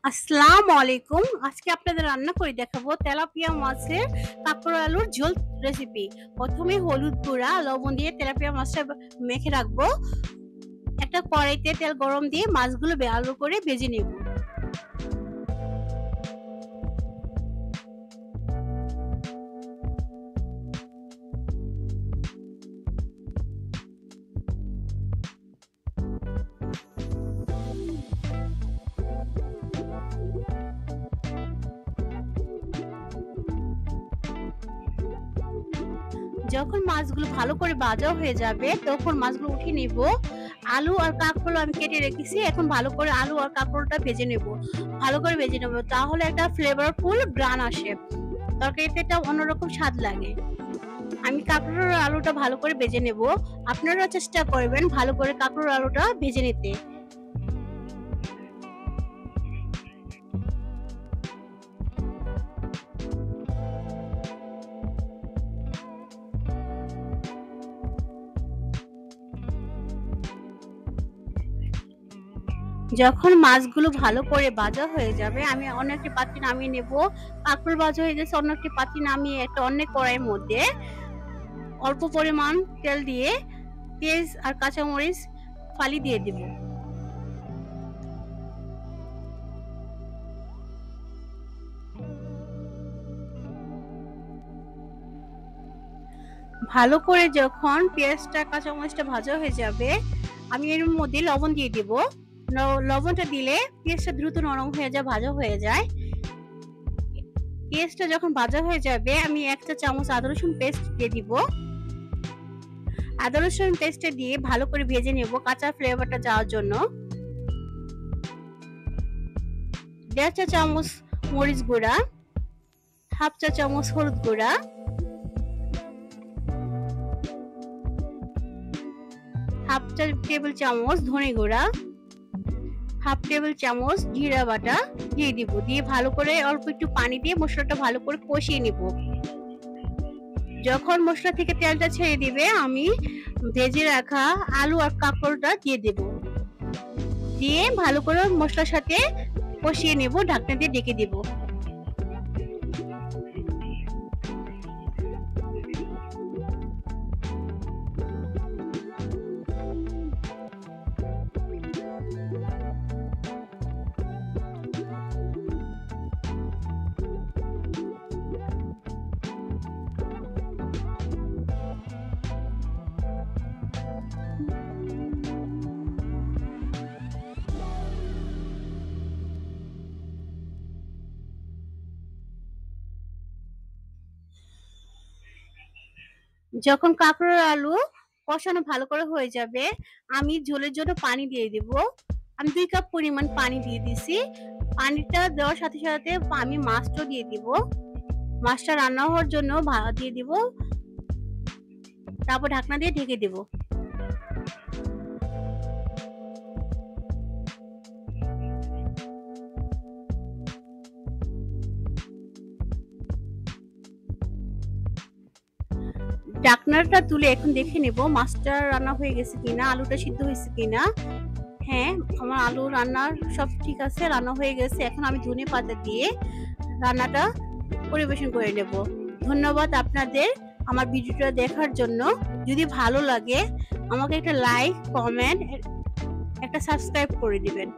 আসসালামু আলাইকুম। আজকে আপনাদের রান্না করে দেখাবো তেলাপিয়া মাছের কাঁকড় আলুর ঝোল রেসিপি। প্রথমে হলুদ গুঁড়া, লবণ দিয়ে তেলাপিয়া মাছটা মেখে রাখবো। একটা কড়াইতে তেল গরম দিয়ে মাছগুলো ভালো করে ভেজে নেব। যখন মাছগুলো ভালো করে ভাজা হয়ে যাবে তখন মাছগুলো উঠিয়ে নেব। আলু আর কাঁকরোল আমি কেটে রেখেছি। এখন ভালো করে আলু আর কাঁকরোলটা ভেজে নেব। ভালো করে ভেজে নেব, তাহলে একটা ফ্লেভারফুল গ্রান আসে। তরকারিতে একটা অন্যরকম স্বাদ লাগে। আমি কাঁকরোল আর আলুটা ভালো করে ভেজে নেব। আপনারা চেষ্টা করবেন ভালো করে কাঁকরোল আলুটা ভেজে নিতে। যখন মাছগুলো ভালো করে ভাজা হয়ে যাবে আমি অন্য একটি পাত্রে নামিয়ে নেব। কাঁকরোল ভাজা হয়ে গেছে, অন্য একটি পাত্রে নামিয়ে একটা অন্য কড়াইয়ের মধ্যে অল্প পরিমাণ তেল দিয়ে পেঁয়াজ আর কাঁচামরিচ ফালি দিয়ে দিব। ভালো করে যখন পেঁয়াজটা কাঁচামরিচটা ভাজা হয়ে যাবে আমি এর মধ্যে লবণ দিয়ে দিব। লবণটা দিলে পেঁয়াজটা দ্রুত নরম হয়ে যায়, ভাজা হয়ে যায়। পেঁয়াজটা যখন ভাজা হয়ে যাবে আমি 1 চা চামচ আদা রসুন পেস্ট দিয়ে দিব। আদা রসুন পেস্টটা দিয়ে ভালো করে ভেজে নেব কাঁচা ফ্লেভারটা যাওয়ার জন্য। 1.5 চা চামচ মরিচ গুঁড়া, 1/2 চা চামচ হলুদ গুঁড়া, 1/2 টেবিল চামচ ধনে গুঁড়া, 1/2 টেবিল চামচ জিরা বাটা দিয়ে দিব। দিয়ে ভালো করে অল্প একটু পানি দিয়ে মশলাটা ভালো করে কষিয়ে নিব। যখন মশলা থেকে তেলটা ছেড়ে দিবে আমি ভেজে রাখা আলু আর কাঁকরোলটা দিয়ে দেব। দিয়ে ভালো করে মশলার সাথে কষিয়ে নেব, ঢাকনা দিয়ে ঢেকে দেব। যখন কাঁকরোল আলু কষানো ভালো করে হয়ে যাবে আমি ঝোলের জন্য পানি দিয়ে দিব। আমি 2 কাপ পরিমাণ পানি দিয়ে দিছি। পানিটা দেওয়ার সাথে সাথে আমি মাছটা দিয়ে দিব। মাছটা রান্না হওয়ার জন্য দিয়ে দিব, তারপর ঢাকনা দিয়ে ঢেকে দেব। ঢাকনাটা তুলে এখন দেখে নেব মাছটা রান্না হয়ে গেছে কিনা, আলুটা সিদ্ধ হয়েছে কিনা। হ্যাঁ, আমার আলু রান্না সব ঠিক আছে, রান্না হয়ে গেছে। এখন আমি ধনে পাতা দিয়ে রান্নাটা পরিবেশন করে নেব। ধন্যবাদ আপনাদের আমার ভিডিওটা দেখার জন্য। যদি ভালো লাগে আমাকে একটা লাইক, কমেন্ট, একটা সাবস্ক্রাইব করে দিবেন।